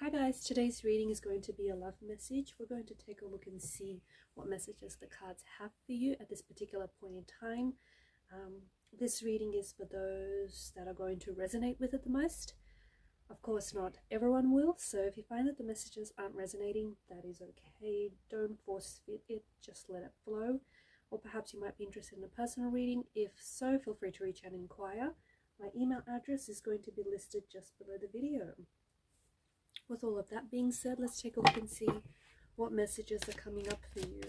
Hi guys, today's reading is going to be a love message. We're going to take a look and see what messages the cards have for you at this particular point in time. This reading is for those that are going to resonate with it the most. Of course, not everyone will, so if you find that the messages aren't resonating, that is okay. Don't force fit it, just let it flow. Or perhaps you might be interested in a personal reading. If so, feel free to reach out and inquire. My email address is going to be listed just below the video. With all of that being said, let's take a look and see what messages are coming up for you.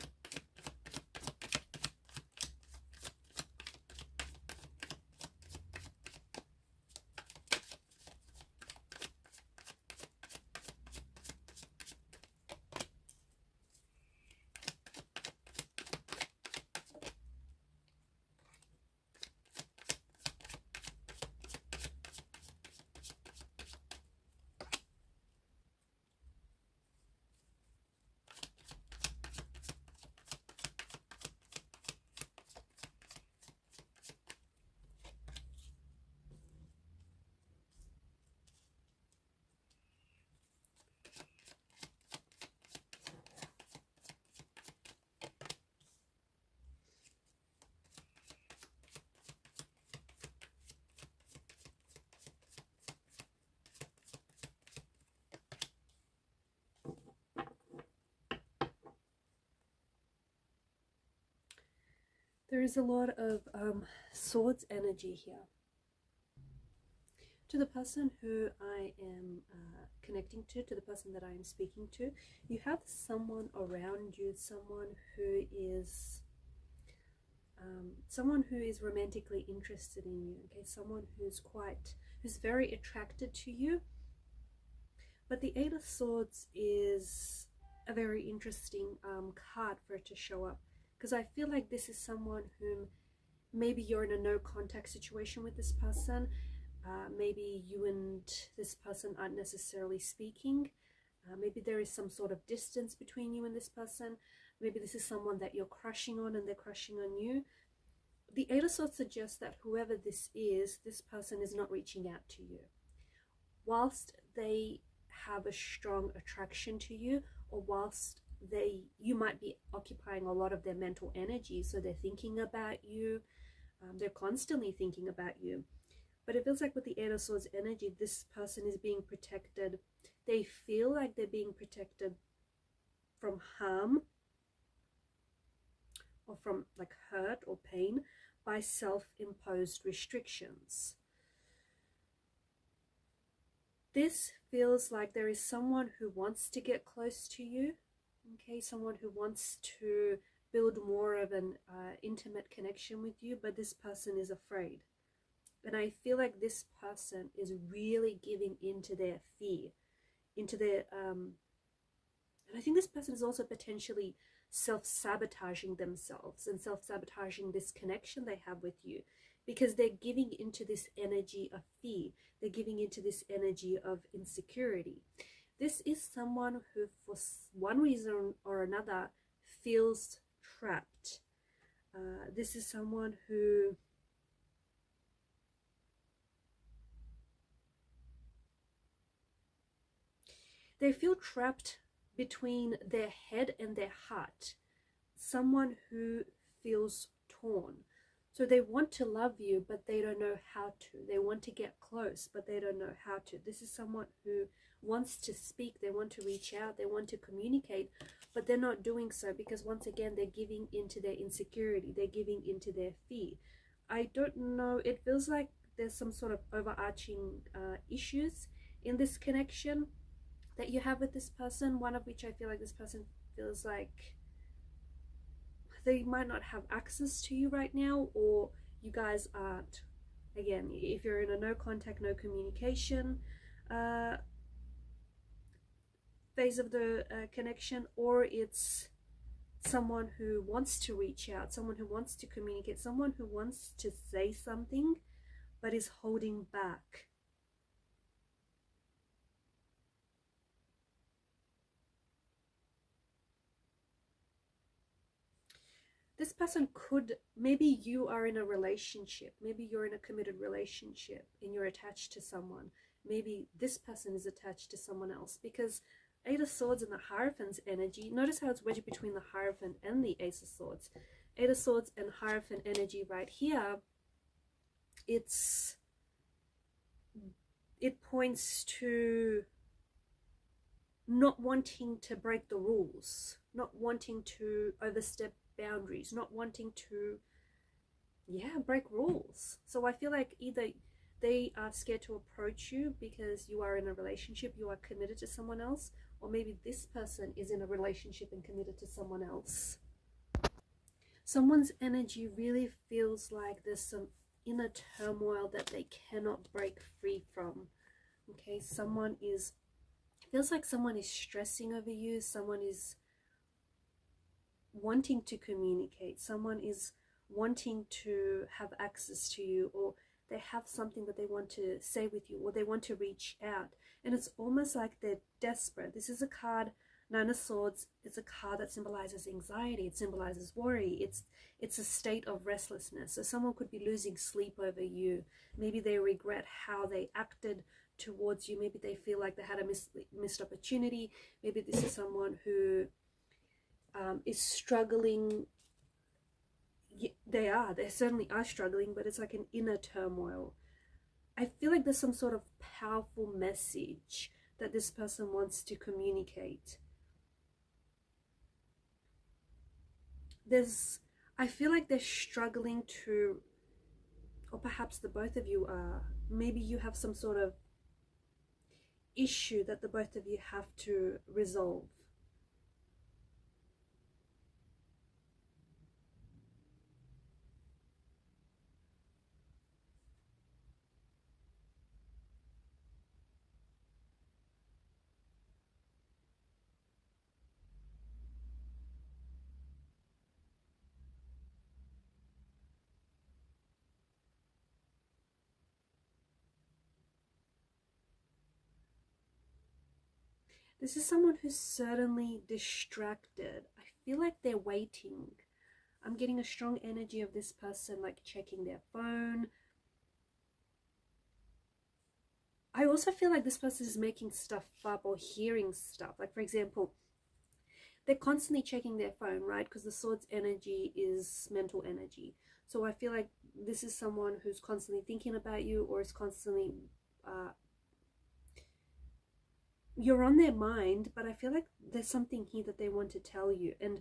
There is a lot of swords energy here. To the person who I am connecting to the person that I am speaking to, you have someone around you, someone who is romantically interested in you. Okay, someone who's very attracted to you. But the Eight of Swords is a very interesting card for it to show up, because I feel like this is someone whom maybe you're in a no contact situation with this person. Maybe you and this person aren't necessarily speaking. Maybe there is some sort of distance between you and this person. Maybe this is someone that you're crushing on and they're crushing on you. The Eight of Swords suggests that whoever this person is not reaching out to you. Whilst they have a strong attraction to you, or whilst you might be occupying a lot of their mental energy, so they're thinking about you, they're constantly thinking about you. But it feels like with the Eight of Swords energy, this person is being protected. They feel like they're being protected from harm, or from like hurt or pain, by self-imposed restrictions. This feels like there is someone who wants to get close to you, okay, someone who wants to build more of an intimate connection with you, but this person is afraid. And I feel like this person is really giving into their fear, into their, and I think this person is also potentially self-sabotaging themselves and self-sabotaging this connection they have with you, because they're giving into this energy of fear. They're giving into this energy of insecurity. This is someone who, for one reason or another, feels trapped. This is someone who they feel trapped between their head and their heart. Someone who feels torn. So they want to love you, but they don't know how to. They want to get close, but they don't know how to. This is someone who wants to speak, they want to reach out, they want to communicate, but they're not doing so because, once again, they're giving into their insecurity. They're giving into their fear. I don't know, it feels like there's some sort of overarching issues in this connection that you have with this person, one of which I feel like this person feels like they might not have access to you right now, or you guys aren't, again, if you're in a no contact, no communication phase of the connection, or it's someone who wants to reach out, someone who wants to communicate, someone who wants to say something but is holding back. This person could, maybe you are in a relationship, maybe you're in a committed relationship and you're attached to someone, maybe this person is attached to someone else, because Eight of Swords and the Hierophant's energy, notice how it's wedged between the Hierophant and the Ace of Swords. Eight of Swords and Hierophant energy right here, it points to not wanting to break the rules, not wanting to overstep boundaries, not wanting to, break rules. So I feel like either they are scared to approach you because you are in a relationship, you are committed to someone else, or maybe this person is in a relationship and committed to someone else. Someone's energy really feels like there's some inner turmoil that they cannot break free from. Okay, feels like someone is stressing over you, someone is wanting to communicate, someone is wanting to have access to you, or they have something that they want to say with you, or they want to reach out. And it's almost like they're desperate. This is a card, Nine of Swords. It's a card that symbolizes anxiety. It symbolizes worry. It's a state of restlessness. So someone could be losing sleep over you. Maybe they regret how they acted towards you. Maybe they feel like they had a missed opportunity. Maybe this is someone who is struggling. They certainly are struggling, but it's like an inner turmoil. I feel like there's some sort of powerful message that this person wants to communicate. I feel like they're struggling to, or perhaps the both of you are, maybe you have some sort of issue that the both of you have to resolve. This is someone who's certainly distracted. I feel like they're waiting. I'm getting a strong energy of this person like checking their phone. I also feel like this person is making stuff up or hearing stuff. Like, for example, they're constantly checking their phone, right? Because the Swords energy is mental energy. So I feel like this is someone who's constantly thinking about you, or is constantly you're on their mind, but I feel like there's something here that they want to tell you. And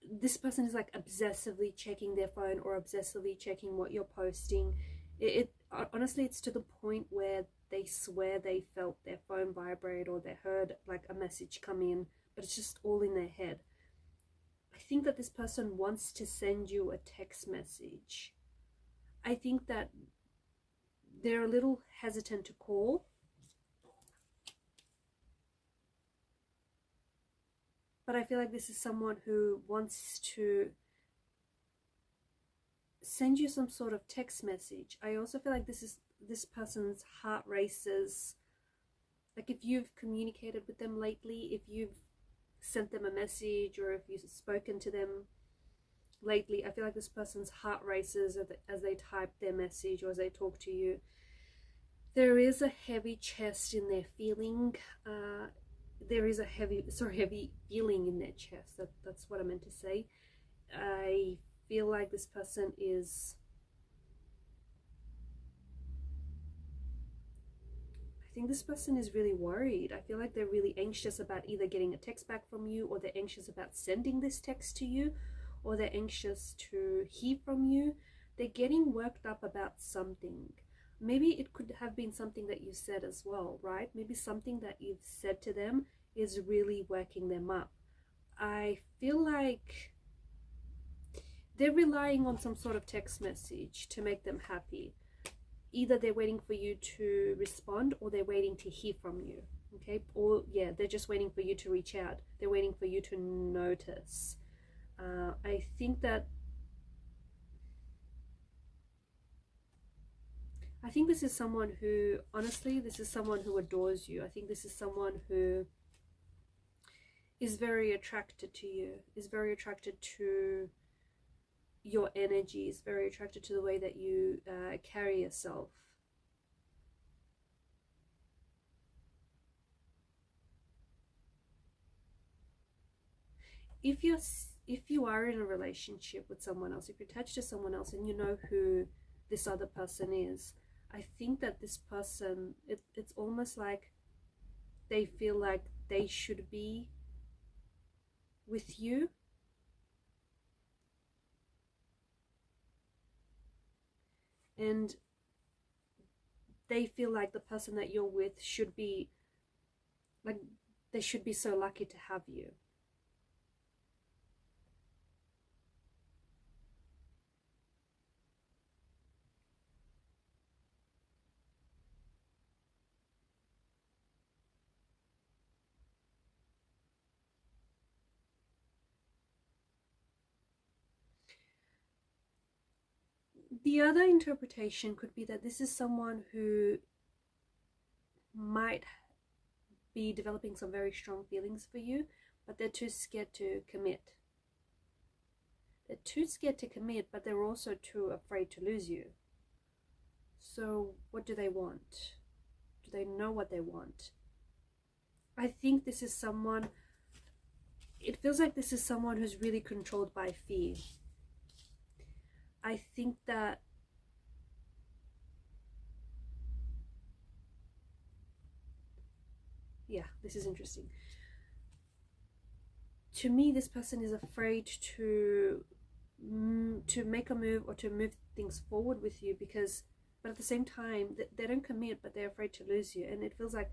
this person is like obsessively checking their phone or obsessively checking what you're posting. Honestly, it's to the point where they swear they felt their phone vibrate, or they heard like a message come in, but it's just all in their head. I think that this person wants to send you a text message. I think that they're a little hesitant to call, but I feel like this is someone who wants to send you some sort of text message. I also feel like this person's heart races. Like, if you've communicated with them lately, if you've sent them a message, or if you've spoken to them lately, I feel like this person's heart races as they type their message or as they talk to you. There is a heavy chest in their feeling. There is a heavy feeling in their chest. That's what I meant to say. I feel like this person is, I think this person is really worried. I feel like they're really anxious about either getting a text back from you, or they're anxious about sending this text to you, or they're anxious to hear from you. They're getting worked up about something. Maybe it could have been something that you said as well, right? Maybe something that you've said to them is really working them up. I feel like they're relying on some sort of text message to make them happy. Either they're waiting for you to respond, or they're waiting to hear from you. Okay? Or yeah, they're just waiting for you to reach out. They're waiting for you to notice. I think this is someone who, honestly, this is someone who adores you. I think this is someone who is very attracted to you, is very attracted to your energy, is very attracted to the way that you carry yourself. if you are in a relationship with someone else, if you're attached to someone else and you know who this other person is, I think that this person, it's almost like they feel like they should be with you. And they feel like the person that you're with should be, like, they should be so lucky to have you. The other interpretation could be that this is someone who might be developing some very strong feelings for you, but they're too scared to commit. They're too scared to commit, but they're also too afraid to lose you. So what do they want? Do they know what they want? I think this is someone, it feels like this is someone who's really controlled by fear. I think that yeah, this is interesting. To me, this person is afraid to make a move or to move things forward with you, because, but at the same time, they don't commit, but they're afraid to lose you. And it feels like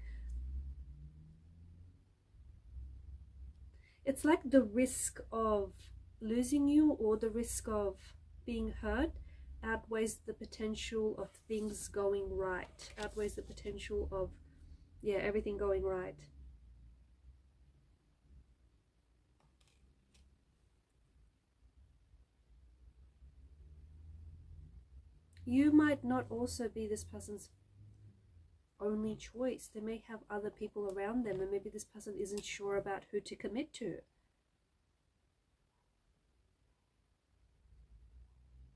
it's like the risk of losing you or the risk of being hurt outweighs the potential of things going right, outweighs the potential of, yeah, everything going right. You might not also be this person's only choice. They may have other people around them, and maybe this person isn't sure about who to commit to.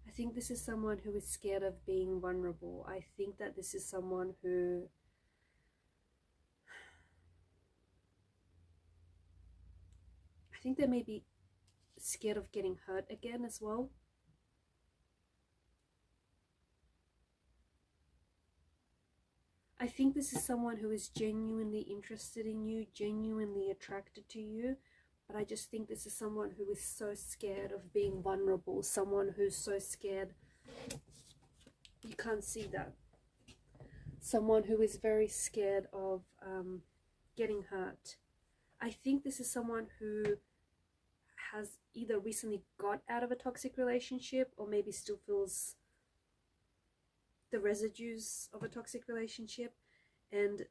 I think this is someone who is scared of being vulnerable. I think that this is someone who I think they may be scared of getting hurt again as well. I think this is someone who is genuinely interested in you, genuinely attracted to you, but I just think this is someone who is so scared of being vulnerable, someone who's so scared. You can't see that. Someone who is very scared of getting hurt. I think this is someone who has either recently got out of a toxic relationship or maybe still feels the residues of a toxic relationship, and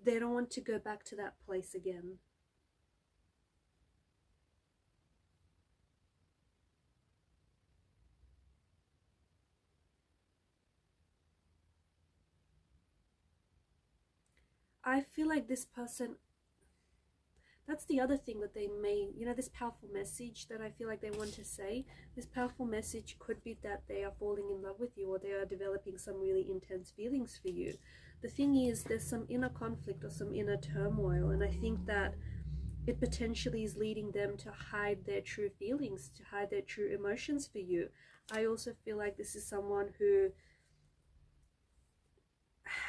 they don't want to go back to that place again. I feel like this person, that's the other thing that they may, you know, this powerful message that I feel like they want to say, this powerful message could be that they are falling in love with you, or they are developing some really intense feelings for you. The thing is, there's some inner conflict or some inner turmoil, and I think that it potentially is leading them to hide their true feelings, to hide their true emotions for you. I also feel like this is someone who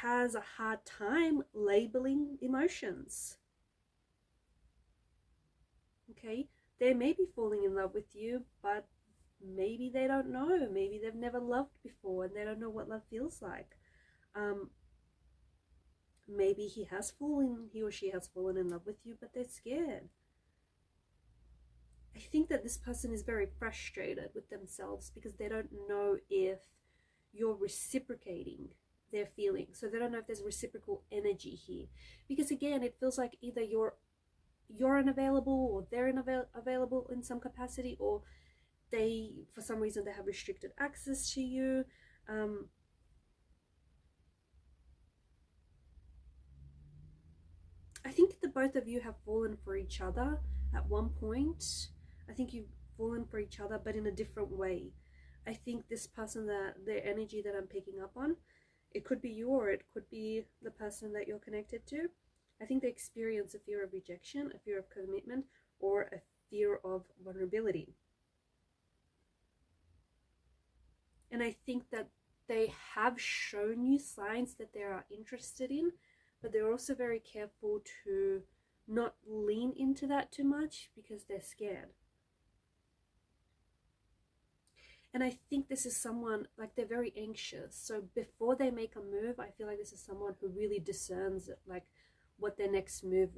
has a hard time labeling emotions. Okay, they may be falling in love with you, but maybe they don't know. Maybe they've never loved before and they don't know what love feels like. Maybe he or she has fallen in love with you, but they're scared. I think that this person is very frustrated with themselves because they don't know if you're reciprocating their feelings. So they don't know if there's reciprocal energy here. Because again, it feels like either you're unavailable or they're unavailable in some capacity, or they, for some reason, they have restricted access to you. I think the both of you have fallen for each other at one point. I think you've fallen for each other, but in a different way. I think this person, that their energy that I'm picking up on, it could be you or it could be the person that you're connected to. I think they experience a fear of rejection, a fear of commitment, or a fear of vulnerability. And I think that they have shown you signs that they are interested in, but they're also very careful to not lean into that too much because they're scared. And I think this is someone, like, they're very anxious. So before they make a move, I feel like this is someone who really discerns it, like what their next move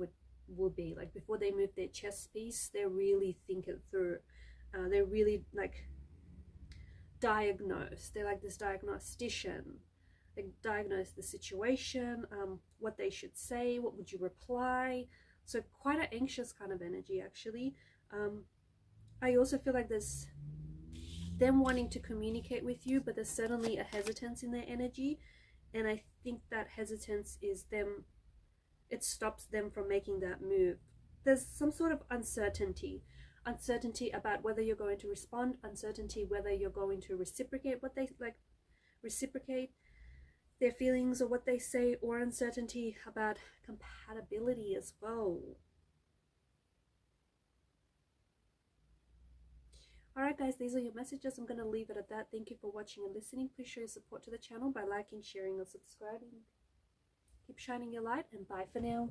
will be. Like before they move their chess piece, they really think it through. They really like diagnose. They're like this diagnostician. They diagnose the situation, what they should say, what would you reply. So quite an anxious kind of energy, actually. I also feel like there's them wanting to communicate with you, but there's certainly a hesitance in their energy, and I think that hesitance is them, it stops them from making that move. There's some sort of uncertainty about whether you're going to respond, uncertainty whether you're going to reciprocate what they like, reciprocate their feelings or what they say, or uncertainty about compatibility as well. Alright guys, these are your messages. I'm going to leave it at that. Thank you for watching and listening. Please show your support to the channel by liking, sharing, or subscribing. Keep shining your light, and bye for now.